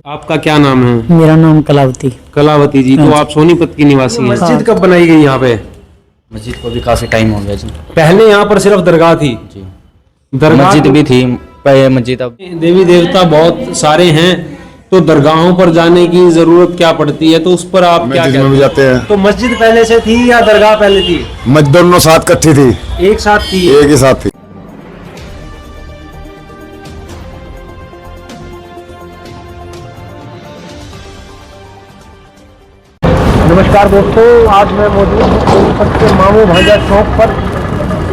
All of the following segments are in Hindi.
आपका क्या नाम है? मेरा नाम कलावती। कलावती जी, तो आप सोनीपत की निवासी हैं। मस्जिद कब बनाई गई यहाँ पे? मस्जिद को भी काफ़ी टाइम हो गया जी। पहले यहाँ पर सिर्फ दरगाह थी? जी, दरगाह मस्जिद भी थी पहले, मस्जिद अब देवी देवता बहुत सारे हैं, तो दरगाहों पर जाने की जरूरत क्या पड़ती है, तो उस पर आप क्या मस्जिद में भी जाते हैं। तो मस्जिद पहले से थी या दरगाह पहले थी? दोनों साथ इकट्ठी थी, एक साथ थी। एक ही साथ थी। नमस्कार दोस्तों, आज मैं मौजूद हूँ सोनीपत के मामू भांजा चौक पर।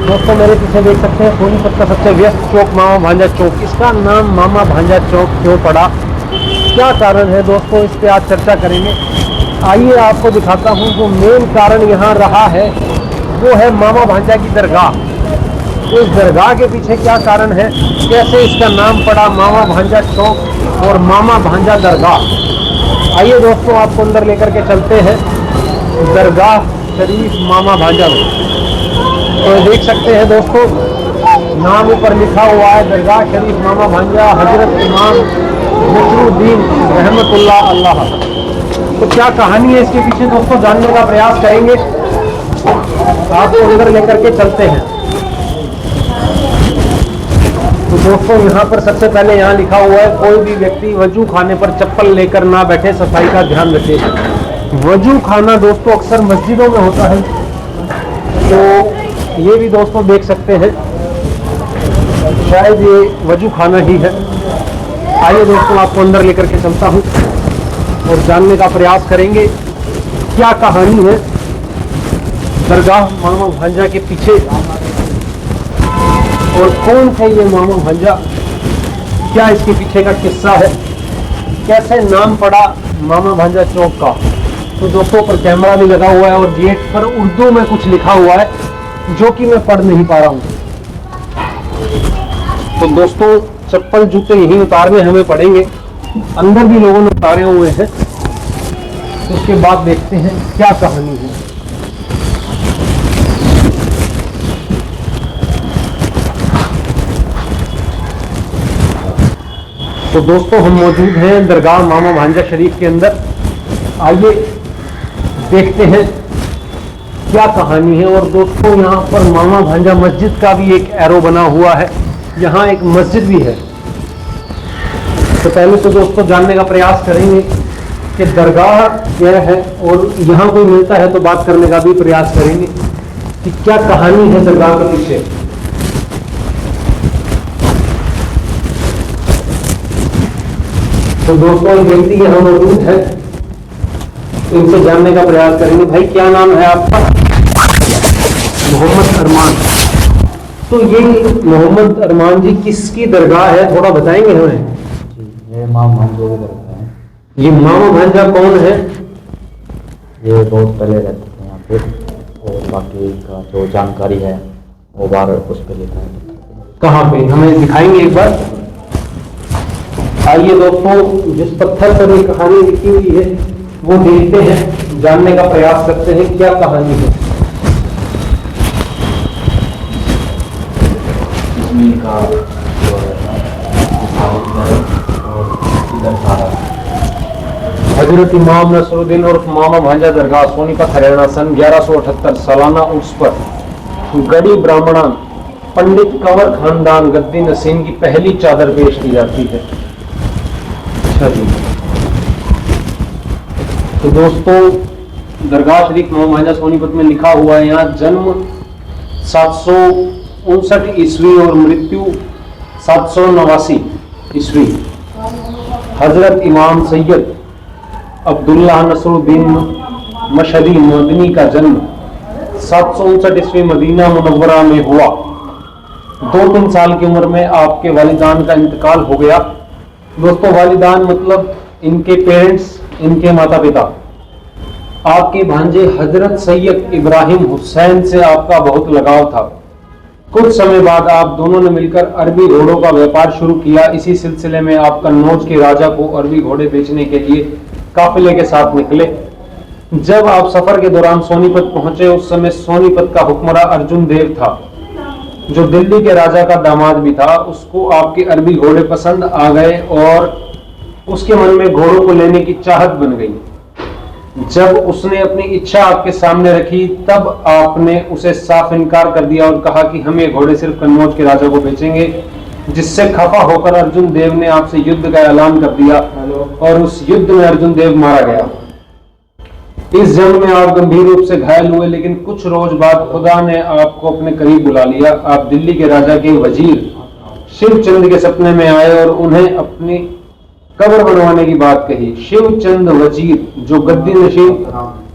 दोस्तों मेरे पीछे देख सकते हैं सोनीपत का सबसे व्यस्त चौक मामा भांजा चौक। इसका नाम मामा भांजा चौक क्यों पड़ा, क्या कारण है दोस्तों, इस पर आज चर्चा करेंगे। आइए आपको दिखाता हूँ। जो मेन कारण यहाँ रहा है वो है मामा भांजा की दरगाह। इस दरगाह के पीछे क्या कारण है, कैसे इसका नाम पड़ा मामा भांजा चौक और मामा भांजा दरगाह। आइए दोस्तों आपको अंदर लेकर के चलते हैं दरगाह शरीफ मामा भांजा में। तो देख सकते हैं दोस्तों, नाम ऊपर लिखा हुआ है दरगाह शरीफ मामा भांजा हजरत इमाम नसरुद्दीन रहमतुल्लाह अल्लाह। तो क्या कहानी है इसके पीछे दोस्तों, जानने का प्रयास करेंगे। आपको अंदर लेकर के चलते हैं। तो दोस्तों यहाँ पर सबसे पहले यहाँ लिखा हुआ है, कोई भी व्यक्ति वजू खाने पर चप्पल लेकर ना बैठे, सफाई का ध्यान रखे। वजू खाना दोस्तों अक्सर मस्जिदों में होता है, तो ये भी दोस्तों देख सकते हैं, शायद ये वजू खाना ही है। आइए दोस्तों आपको अंदर लेकर के चलता हूँ और जानने का प्रयास करेंगे क्या कहानी है दरगाह मामा भांजा के पीछे, और कौन थे ये मामा भांजा, क्या इसके पीछे का किस्सा है, कैसे नाम पड़ा मामा भांजा चौक का। तो दोस्तों पर कैमरा भी लगा हुआ है और गेट पर उर्दू में कुछ लिखा हुआ है जो कि मैं पढ़ नहीं पा रहा हूँ। तो दोस्तों चप्पल जूते यहीं उतारने हमें पड़ेंगे, अंदर भी लोगों ने उतारे हुए हैं। उसके बाद देखते हैं क्या कहानी है। तो दोस्तों हम मौजूद हैं दरगाह मामा भांजा शरीफ के अंदर। आइए देखते हैं क्या कहानी है। और दोस्तों यहाँ पर मामा भांजा मस्जिद का भी एक एरो बना हुआ है, यहाँ एक मस्जिद भी है। तो पहले तो दोस्तों जानने का प्रयास करेंगे कि दरगाह क्या है, और यहाँ कोई मिलता है तो बात करने का भी प्रयास करेंगे कि क्या कहानी है दरगाह के पीछे। तो दोस्तों एक व्यक्ति यहाँ मौजूद है, इनसे जानने का प्रयास करेंगे। भाई क्या नाम है आपका? मोहम्मद अरमान। तो ये मोहम्मद अरमान जी किसकी दरगाह है, थोड़ा बताएंगे हमें? ये मामा भांजा की दरगाह है। ये मामा भांजा कौन है? ये बहुत पहले रहते थे यहाँ पे, और बाकी का जो जानकारी है वो बार उस पर लिखा है। कहाँ पे, हमें दिखाएंगे एक बार? आइए दोस्तों जिस पत्थर पर ये कहानी लिखी हुई है वो देखते हैं, जानने का प्रयास करते हैं क्या कहानी है। का जो है हजरत इमाम नसरुद्दीन और मामा भांजा दरगाह सोनीपत हरियाणा सन 1178 सालाना उर्स पर गड़ी ब्राह्मणा पंडित कंवर खानदान गद्दी नसीन की पहली चादर पेश की जाती है। अच्छा जी। तो दोस्तों दरगाह शरीफ मामा भांजा सोनीपत में लिखा हुआ है, यहाँ जन्म 759 ईस्वी और मृत्यु 789 ईस्वी। हजरत इमाम सैयद अब्दुल्लाह नसरुद्दीन मशहदी मदनी का जन्म 759 ईस्वी मदीना मुनव्वरा में हुआ। 2-3 साल की उम्र में आपके वालिदान का इंतकाल हो गया। दोस्तों वालिदान मतलब इनके पेरेंट्स, इनके माता पिता। आपके भांजे हजरत सैयद इब्राहिम हुसैन से आपका बहुत लगाव था। कुछ समय बाद आप दोनों ने मिलकर अरबी घोड़ों का व्यापार शुरू किया। इसी सिलसिले में आप कन्नौज के राजा को अरबी घोड़े बेचने के लिए काफिले के साथ निकले। जब आप सफर के दौरान सोनीपत पहुंचे, उस समय सोनीपत का हुक्मरान अर्जुन देव था, जो दिल्ली के राजा का दामाद भी था। उसको आपके अरबी घोड़े पसंद आ गए और उसके मन में घोड़ों को लेने की चाहत बन गई। जब उसने अपनी इच्छा आपके सामने रखी तब आपने उसे साफ इनकार कर दिया और कहा कि हम ये घोड़े सिर्फ कन्नौज के राजा को बेचेंगे, जिससे खफा होकर अर्जुन देव ने आपसे युद्ध का ऐलान कर दिया और उस युद्ध में अर्जुन देव मारा गया। इस जंग में आप गंभीर रूप से घायल हुए, लेकिन कुछ रोज बाद खुदा ने आपको अपने करीब बुला लिया। आप दिल्ली के राजा के वजीर शिवचंद के सपने में आए और उन्हें अपनी कब्र बनवाने की बात कही। शिवचंद वजीर, जो गद्दी नशीन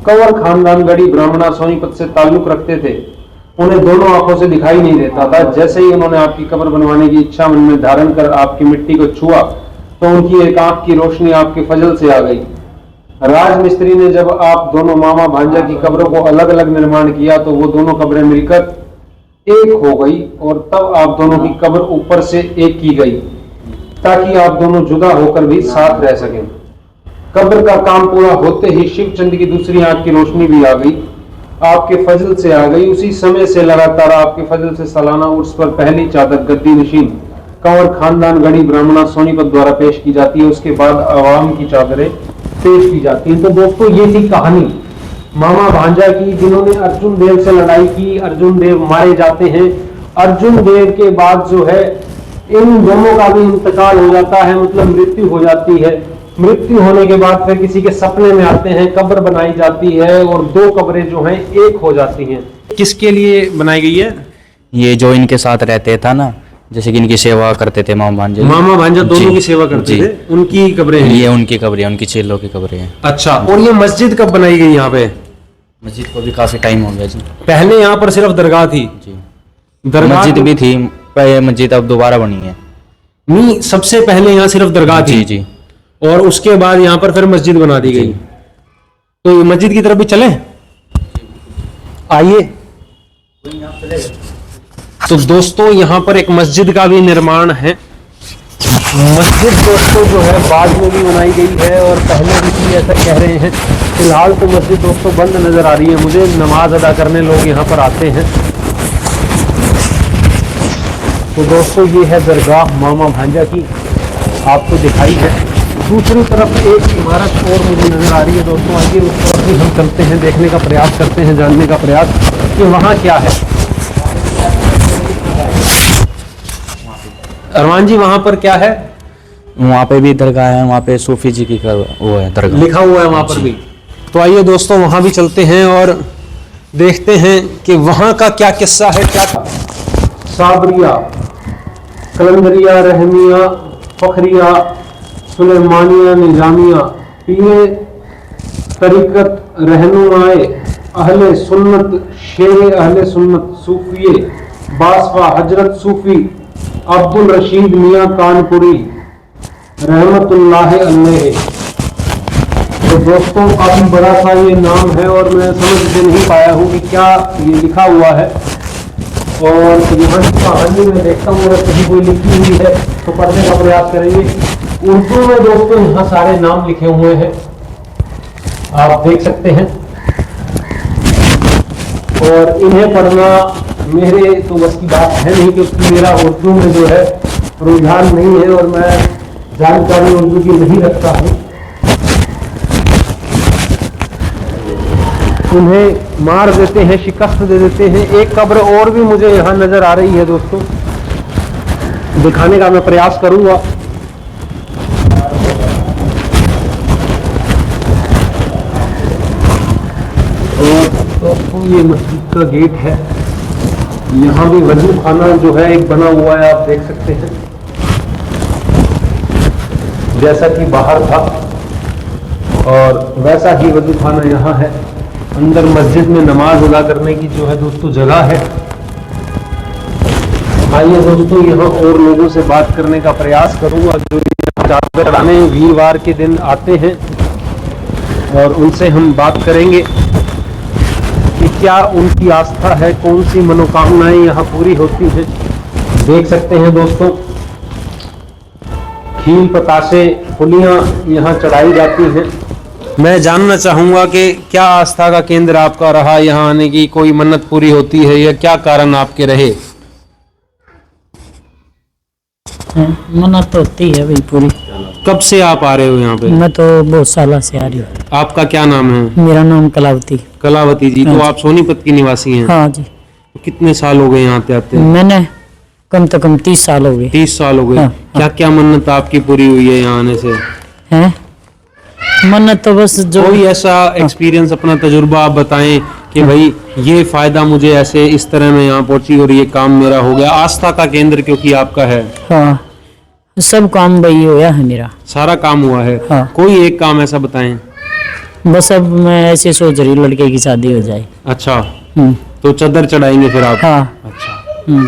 कंवर खानदान गढ़ी ब्राह्मणा सोनीपत से ताल्लुक रखते थे, उन्हें दोनों आंखों से दिखाई नहीं देता था। जैसे ही उन्होंने आपकी कब्र बनवाने की इच्छा मन में धारण कर आपकी मिट्टी को छुआ तो उनकी एक आंख की रोशनी आपके फजल से आ गई। राजमिस्त्री ने जब आप दोनों मामा भांजा की कब्रों को अलग अलग निर्माण किया तो वो दोनों कब्रें मिलकर एक हो गई और तब आप दोनों की कब्र ऊपर से एक की गई ताकि आप दोनों जुदा होकर भी साथ रह सकें। कब्र का काम पूरा होते ही शिवचंद की दूसरी आंख की रोशनी भी आ गई, आपके फजल से आ गई। उसी समय से लगातार आपके फजल से सालाना उर्स पर पहली चादर गद्दी नशीन कंवर खानदान गढ़ी ब्राह्मणा सोनीपत द्वारा पेश की जाती है। उसके बाद आवाम की चादरें पेश की जाती है। तो दोस्तों ये थी कहानी मामा भांजा की, जिन्होंने अर्जुन देव से लड़ाई की। अर्जुन देव मारे जाते हैं। अर्जुन देव के बाद जो है इन दोनों का भी इंतकाल हो जाता है, मतलब मृत्यु हो जाती है। मृत्यु होने के बाद फिर किसी के सपने में आते हैं, कब्र बनाई जाती है और दो कब्रें जो हैं एक हो जाती हैं। किसके लिए बनाई गई है? ये जो इनके साथ रहते था ना, जैसे कि इनकी सेवा करते थे मामा भांजा दोनों की सेवा करते थे, उनकी कब्रें हैं। ये उनकी कब्रें, उनकी चेलों की कब्रें हैं। अच्छा, और ये मस्जिद कब बनाई गई यहाँ पे? मस्जिद को भी काफी टाइम हो गया जी। पहले यहाँ पर सिर्फ दरगाह थी जी, दरगाह मस्जिद भी थी पहले, मस्जिद अब दोबारा बनी है। नहीं, सबसे पहले यहाँ सिर्फ दरगाह थी जी, और उसके बाद यहाँ पर फिर मस्जिद बना दी गई। तो ये मस्जिद की तरफ भी चले, आइए। तो दोस्तों यहाँ पर एक मस्जिद का भी निर्माण है। मस्जिद दोस्तों जो है बाद में भी बनाई गई है और पहले भी थी, ऐसा कह रहे हैं। फिलहाल तो मस्जिद दोस्तों बंद नजर आ रही है मुझे। नमाज अदा करने लोग यहाँ पर आते हैं। तो दोस्तों ये है दरगाह मामा भांजा की, आपको दिखाई है। दूसरी तरफ एक इमारत और मुझे नजर आ रही है दोस्तों। आइए उस तरफ भी हम चलते हैं, देखने का प्रयास करते हैं, जानने का प्रयास कि वहाँ क्या है। अरमान जी वहाँ पर क्या है? वहाँ पे भी दरगाह है, वहाँ पे सूफी जी की वो है दरगाह, लिखा हुआ है वहाँ पर भी। तो आइए दोस्तों वहाँ भी चलते हैं और देखते हैं कि वहाँ का क्या किस्सा है। क्या साबरिया, कलंदरिया, रहमिया, फखरिया, सुलेमानिया, निजामिया, पीरे तरीकत, रहनुमाए अहले सुन्नत, शेर अहले सुन्नत, सूफिये बासफा, हजरत सूफी अब्दुल रशीद मियाँ कानपुरी रहमतुल्लाह अलैह। तो दोस्तों काफी बड़ा सा ये नाम है और मैं समझ नहीं पाया हूँ कि क्या ये लिखा हुआ है। और यहाँ की कहानी में देखता हूँ अगर कहीं कोई लिखी हुई है तो पढ़ने का प्रयास करेंगे। उर्दू में दोस्तों यहाँ सारे नाम लिखे हुए हैं, आप देख सकते हैं। और इन्हें पढ़ना मेरे तो बस की बात है नहीं, क्योंकि मेरा उर्दू में जो है रुझान नहीं है और मैं जानकारी उर्दू की नहीं रखता हूँ। उन्हें मार देते हैं, शिकस्त दे देते हैं। एक कब्र और भी मुझे यहाँ नजर आ रही है दोस्तों, दिखाने का मैं प्रयास करूंगा। और दोस्तों ये मस्जिद का गेट है। यहाँ भी वजू खाना जो है एक बना हुआ है, आप देख सकते हैं, जैसा कि बाहर था और वैसा ही वजू खाना यहाँ है। अंदर मस्जिद में नमाज अदा करने की जो है दोस्तों जगह है। आइए दोस्तों यहाँ और लोगों से बात करने का प्रयास करूंगा जो चादर चढ़ाने वीरवार के दिन आते हैं, और उनसे हम बात करेंगे कि क्या उनकी आस्था है, कौन सी मनोकामनाएं यहाँ पूरी होती हैं। देख सकते हैं दोस्तों खील, पतासे, फुलियां यहाँ चढ़ाई जाती हैं। मैं जानना चाहूंगा कि क्या आस्था का केंद्र आपका रहा, यहाँ आने की कोई मन्नत पूरी होती है या क्या कारण आपके रहे? मन्नत तो होती है भाई पूरी। कब से आप आ रहे हो यहाँ पे? मैं तो बहुत साल से आ रही हूँ। आपका क्या नाम है? मेरा नाम कलावती। कलावती जी। तो आप सोनीपत की निवासी हैं? हाँ जी। तो कितने साल हो गए यहाँ पे आते हैं? मैंने कम से कम 30 साल हो गए। 30 साल हो गए। हाँ, क्या क्या मन्नत आपकी पूरी हुई है यहाँ आने से? हैं? मन्नत तो बस जो कोई ऐसा एक्सपीरियंस, अपना तजुर्बा आप बताएं कि भाई ये फायदा मुझे ऐसे इस तरह मैं यहाँ पहुंची और ये काम मेरा हो गया। आस्था का केंद्र क्योंकि आपका है, हाँ सब काम वही होया है मेरा। सारा काम हुआ है। हाँ। कोई एक काम ऐसा बताएं। बस अब मैं ऐसे सोच रही हूँ लड़के की शादी हो जाए। अच्छा, हम्म, तो चद्दर चढ़ाएंगे फिर आप? हाँ। अच्छा।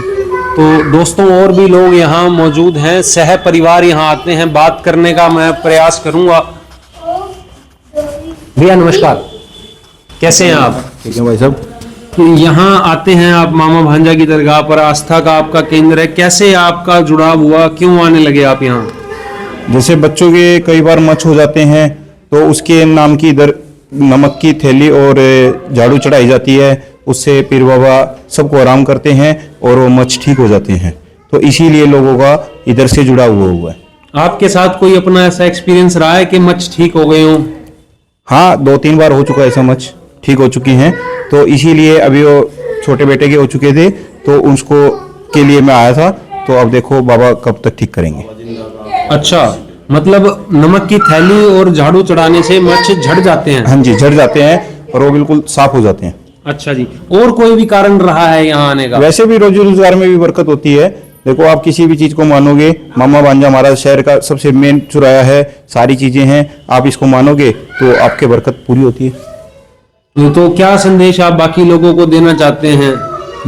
तो दोस्तों और भी लोग यहाँ मौजूद हैं, सह परिवार यहाँ आते हैं, बात करने का मैं प्रयास करूंगा। भैया नमस्कार, कैसे हैं आप? ठीक है भाई साहब। यहाँ आते हैं आप मामा भांजा की दरगाह पर, आस्था का आपका केंद्र है, कैसे आपका जुड़ाव हुआ, क्यों आने लगे आप यहाँ? जैसे बच्चों के कई बार मच हो जाते हैं तो उसके नाम की इधर नमक की थैली और झाड़ू चढ़ाई जाती है, उससे पीर बाबा सबको आराम करते हैं और वो मच ठीक हो जाते हैं। तो इसीलिए लोगों का इधर से जुड़ा हुआ है। आपके साथ कोई अपना ऐसा एक्सपीरियंस रहा है कि मच ठीक हो गए हो? हाँ, 2-3 बार हो चुका है ऐसा, मच ठीक हो चुकी हैं। तो इसीलिए अभी वो छोटे बेटे के हो चुके थे तो उसको के लिए मैं आया था। तो अब देखो बाबा कब तक ठीक करेंगे। अच्छा, मतलब नमक की थैली और झाड़ू चढ़ाने से मच झड़ जाते हैं? हाँ जी, झड़ जाते हैं और वो बिल्कुल साफ हो जाते हैं। अच्छा जी। और कोई भी कारण रहा है यहाँ आने का? वैसे भी रोजी रोजगार में भी बरकत होती है। देखो आप किसी भी चीज को मानोगे, मामा भांजा हमारा शहर का सबसे मेन चुराया है, सारी चीजें हैं, आप इसको मानोगे तो आपके बरकत पूरी होती है। तो क्या संदेश आप बाकी लोगों को देना चाहते हैं?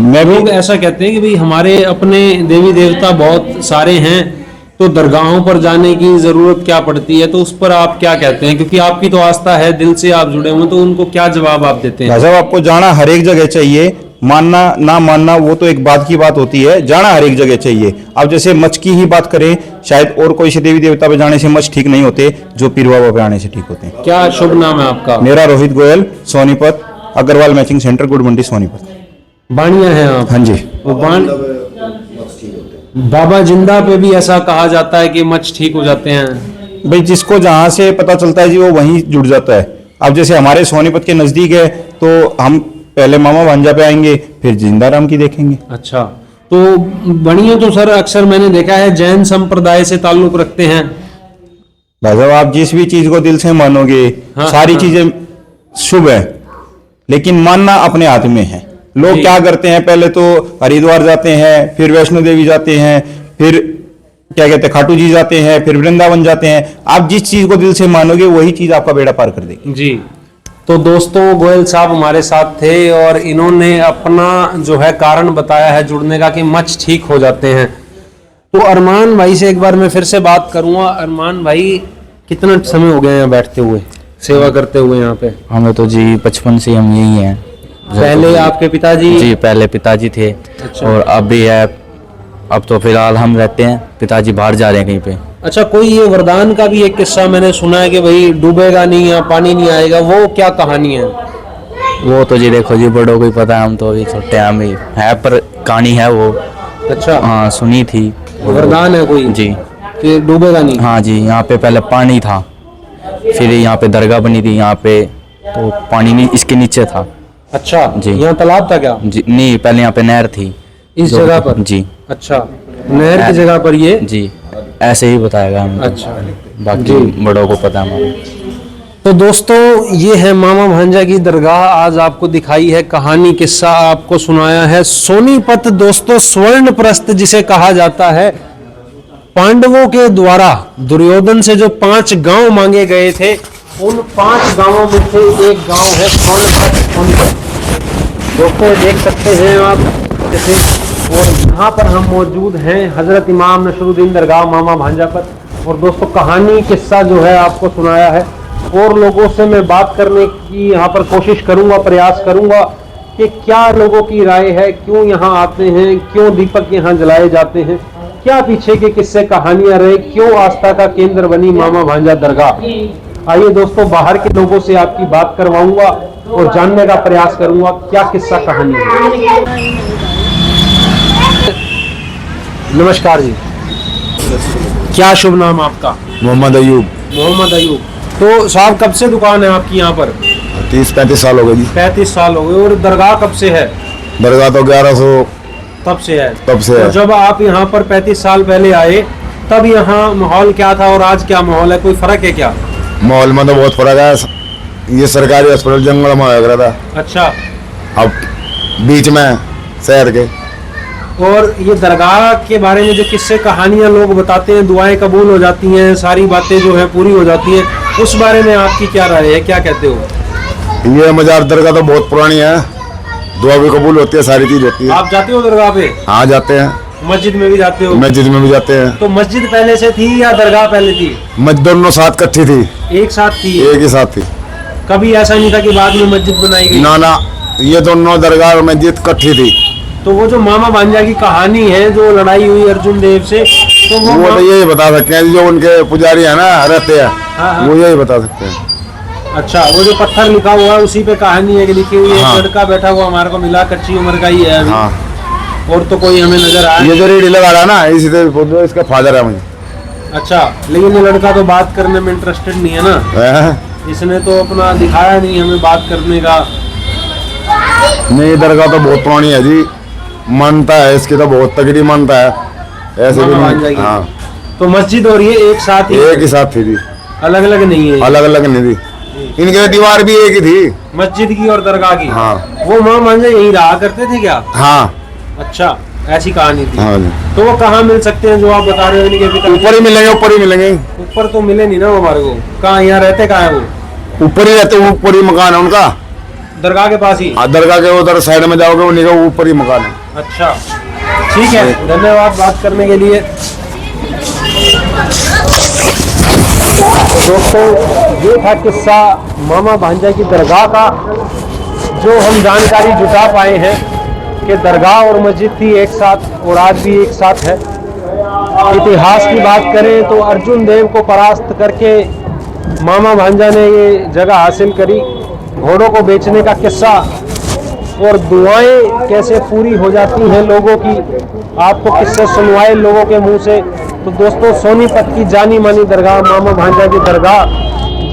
मैं भी लोग ऐसा कहते हैं कि भाई हमारे अपने देवी देवता बहुत सारे हैं, तो दरगाहों पर जाने की जरूरत क्या पड़ती है? तो उस पर आप क्या कहते हैं? क्योंकि आपकी तो आस्था है, दिल से आप जुड़े हुए, तो उनको क्या जवाब आप देते हैं? साहब आपको जाना हर एक जगह चाहिए, मानना ना मानना वो तो एक बात की बात होती है, जाना हर एक जगह चाहिए। अब जैसे मच की ही बात करें, शायद और कोई से देवी देवता पे जाने से मच ठीक नहीं होते, जो पीर बाबा पे आने से ठीक होते हैं। क्या शुभ नाम है आपका? मेरा रोहित गोयल, सोनीपत, अग्रवाल मैचिंग सेंटर, गुड मंडी, सोनीपत। बाणिया हैं आप? हाँ जी। वो बाबा जिंदा पे भी ऐसा कहा जाता है कि मच ठीक हो जाते हैं। भाई जिसको जहां से पता चलता है जी वो वहीं जुड़ जाता है। अब जैसे हमारे सोनीपत के नजदीक है तो हम पहले मामा भांजा पे आएंगे, फिर जिंदाराम की देखेंगे। अच्छा, तो बणिया तो सर अक्सर मैंने देखा है जैन संप्रदाय से ताल्लुक रखते हैं। भाई साहब आप जिस भी चीज को दिल से मानोगे, हाँ, सारी हाँ। चीजें शुभ है, लेकिन मानना अपने हाथ में है। लोग जी। क्या करते हैं, पहले तो हरिद्वार जाते हैं, फिर वैष्णो देवी जाते हैं, फिर क्या कहते हैं खाटू जी जाते हैं, फिर वृंदावन जाते हैं। आप जिस चीज को दिल से मानोगे वही चीज आपका बेड़ा पार कर देगी। जी। तो दोस्तों गोयल साहब हमारे साथ थे और इन्होंने अपना जो है कारण बताया है जुड़ने का कि मच ठीक हो जाते हैं। तो अरमान भाई से एक बार मैं फिर से बात करूंगा। अरमान भाई कितना समय हो गया यहाँ बैठते हुए, सेवा करते हुए यहाँ पे? हमें तो जी 55 से हम यही हैं। पहले आपके पिताजी? जी पहले पिताजी थे। अच्छा। और अब भी है। अब तो फिलहाल हम रहते हैं, पिताजी बाहर जा रहे हैं कहीं पे। अच्छा, कोई ये वरदान का भी एक किस्सा मैंने सुना है कि भाई डूबेगा नहीं या पानी नहीं आएगा, वो क्या कहानी है? वो तो जी देखो जी बड़ों को ही पता है, हम तो अभी छोटे हैं, हम ही है, पर कहानी है वो। अच्छा, हाँ सुनी थी। वरदान है कोई जी। कि डूबेगा नहीं? हाँ जी, यहाँ पे पहले पानी था, फिर यहाँ पे दरगाह बनी थी, यहाँ पे तो पानी नहीं इसके नीचे था। अच्छा जी। यहाँ तालाब था क्या? जी नहीं, पहले यहाँ पे नहर थी इस जगह पर? जी। अच्छा, नहर की जगह पर ये? जी ऐसे ही बताएगा हमें। अच्छा बाकी जी। बड़ों को पता है हमारे। तो दोस्तों ये है मामा भांजा की दरगाह, आज आपको दिखाई है कहानी, किस्सा आपको सुनाया है। सोनीपत दोस्तों स्वर्ण प्रस्थ जिसे कहा जाता है, पांडवों के द्वारा दुर्योधन से जो 5 गांव मांगे गए थे, उन 5 गांवों में से एक गांव है सोनीपत। दोस्तों देख सकते हैं आप जैसे, और यहाँ पर हम मौजूद हैं हजरत इमाम नसरुद्दीन दरगाह मामा भांजा पर। और दोस्तों कहानी किस्सा जो है आपको सुनाया है, और लोगों से मैं बात करने की यहाँ पर कोशिश करूँगा, प्रयास करूँगा कि क्या लोगों की राय है, क्यों यहाँ आते हैं, क्यों दीपक यहाँ जलाए जाते हैं, क्या पीछे के किस्से कहानियां रहे, क्यों आस्था का केंद्र बनी मामा भांजा दरगाह। आइए दोस्तों बाहर के लोगों से आपकी बात करवाऊंगा और जानने का प्रयास करूंगा क्या किस्सा कहानी है। नमस्कार जी, क्या शुभ नाम आपका? मोहम्मद अयूब। मोहम्मद अयूब। तो साहब कब से दुकान है आपकी यहाँ पर? 30-35 साल हो गए जी। 35 साल हो गए। और दरगाह कब से है? दरगाह तो 1100 तब से है। तब से तो है। जब आप यहाँ पर 35 साल पहले आए तब यहाँ माहौल क्या था और आज क्या माहौल है, कोई फर्क है क्या? माहौल में तो बहुत फर्क है। ये सरकारी हॉस्पिटल जंगल में होया करा था, अच्छा। अब बीच में शहर के। और ये दरगाह के बारे में जो किस्से कहानियां लोग बताते हैं, दुआएं कबूल हो जाती हैं, सारी बातें जो है पूरी हो जाती हैं, उस बारे में आपकी क्या राय है, क्या कहते हो? ये मजार दरगाह तो बहुत पुरानी है, दुआ भी कबूल होती है, सारी चीज होती है। आप जाते हो दरगाह पे? हाँ जाते हैं। मस्जिद में भी जाते हो? मस्जिद में भी जाते हैं। तो मस्जिद पहले से थी या दरगाह पहले थी? मस्जिद दोनों साथ इकट्ठी थी, एक साथ थी? एक ही साथ थी। कभी ऐसा नहीं था कि बाद में मस्जिद बनाई गई? ना ना, ये दोनों दरगाह और मस्जिद इकट्ठी थी। तो वो जो मामा भांजा की कहानी है, जो लड़ाई हुई अर्जुन देव से, तो वो तो यही बता सकते हैं, जो उनके पुजारी है ना रहते हैं, हाँ। वो यही बता सकते हैं। अच्छा, वो जो पत्थर लिखा हुआ है उसी पे कहानी है कि लिखी हुई है। हाँ। एक लड़का बैठा हुआ हमारे को मिला, कच्ची उम्र का ही है अभी। हाँ, और तो कोई हमें नजर आया? ये जो रेडी लगा रहा है ना, इसी से इसका फादर है मुझे। अच्छा, लेकिन ये लड़का तो बात करने में इंटरेस्टेड नहीं है ना, हैं? इसने तो अपना दिखाया नहीं हमें बात करने का। नहीं, दरगाह तो बहुत पुरानी है जी, मानता है इसकी तो बहुत तगड़ी मानता है, ऐसे भी मामा नहीं। भांजा की। हाँ, तो मस्जिद और ये एक साथ ही? एक ही साथ थी जी, अलग अलग नहीं है? अलग अलग नहीं थी। इनके दीवार भी एक ही थी। मस्जिद की और दरगाह की? हाँ। वो मामा भांजा यही रहा करते थे क्या? हाँ अच्छा, ऐसी कहानी थी। हाँ जी। तो वो कहाँ मिल सकते हैं जो आप बता रहे हो इनके पिता? ऊपर ही मिलेंगे, ऊपर ही मिलेंगे। ऊपर तो मिले नहीं ना वो हमारे को। कहाँ, यहाँ रहते कहाँ है वो? ऊपर ही रहते, ऊपर ही मकान है उनका। दरगाह के पास ही? हाँ, दरगाह के उधर साइड में जाओगे, उन्हीं का ऊपर ही मकान है। अच्छा, ठीक है, धन्यवाद बात करने के लिए। दोस्तों, ये था किस्सा मामा भांजा की दरगाह का, जो हम जानकारी जुटा पाए हैं कि दरगाह और मस्जिद थी एक साथ और आज भी एक साथ है। इतिहास की बात करें तो अर्जुन देव को परास्त करके मामा भांजा ने ये जगह हासिल करी। घोड़ों को बेचने का किस्सा और दुआएं कैसे पूरी हो जाती हैं लोगों की, आपको किस्से सुनवाए लोगों के मुंह से। तो दोस्तों, सोनीपत की जानी मानी दरगाह मामा भांजा की दरगाह,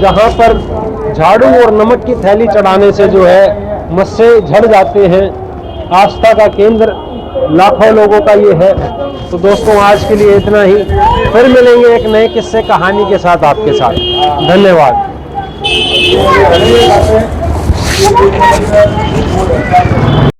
जहां पर झाड़ू और नमक की थैली चढ़ाने से जो है मस्से झड़ जाते हैं। आस्था का केंद्र लाखों लोगों का ये है। तो दोस्तों, आज के लिए इतना ही, फिर मिलेंगे एक नए किस्से कहानी के साथ आपके साथ। धन्यवाद।